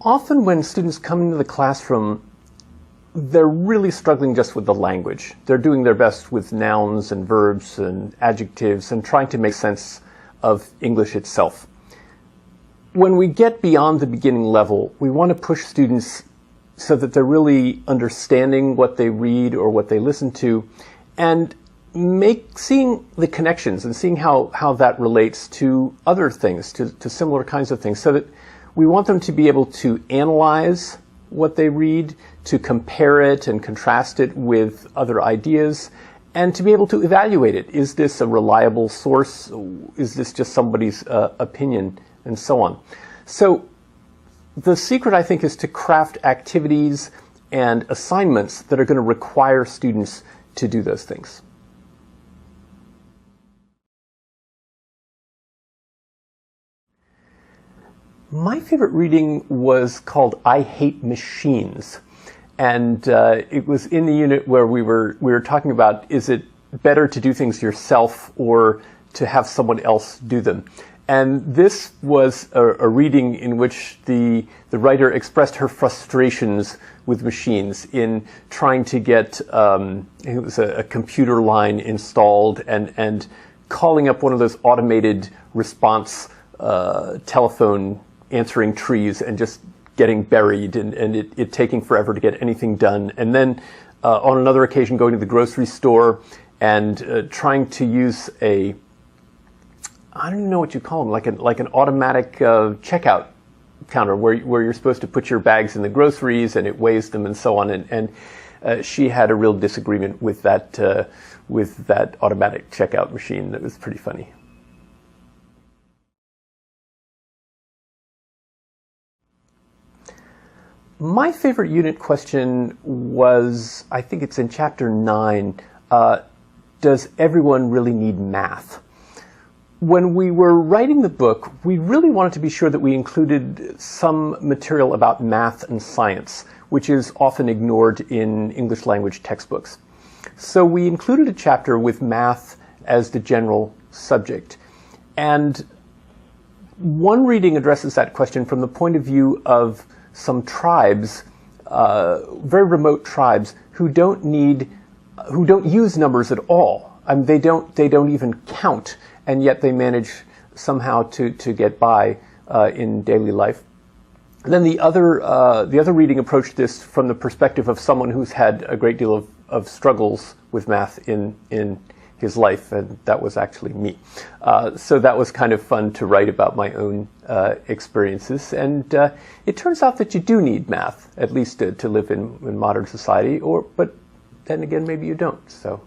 Often when students come into the classroom, they're really struggling just with the language. They're doing their best with nouns and verbs and adjectives and trying to make sense of English itself. When we get beyond the beginning level, we want to push students so that they're really understanding what they read or what they listen to, and seeing the connections and seeing how that relates to other things, to similar kinds of things, so that we want them to be able to analyze what they read, to compare it and contrast it with other ideas, and to be able to evaluate it. Is this a reliable source? Is this just somebody's opinion? And so on. So the secret, I think, is to craft activities and assignments that are going to require students to do those things. My favorite reading was called I Hate Machines. And it was in the unit where we were talking about, is it better to do things yourself or to have someone else do them? And this was a reading in which the writer expressed her frustrations with machines in trying to get it was a computer line installed and calling up one of those automated response telephone answering trees and just getting buried and it taking forever to get anything done. And then on another occasion going to the grocery store and trying to use I don't even know what you call them, like an automatic checkout counter where you're supposed to put your bags in the groceries and it weighs them and so on. And she had a real disagreement with that automatic checkout machine. That was pretty funny. My favorite unit question was, I think it's in chapter 9, does everyone really need math? When we were writing the book, we really wanted to be sure that we included some material about math and science, which is often ignored in English language textbooks. So we included a chapter with math as the general subject. And one reading addresses that question from the point of view of some tribes, very remote tribes, who don't use numbers at all. I mean, they don't even count, and yet they manage somehow to get by in daily life. And then the other reading approached this from the perspective of someone who's had a great deal of struggles with math in his life, and that was actually me. So that was kind of fun to write about my own experiences. And it turns out that you do need math, at least to live in modern society, but then again, maybe you don't. So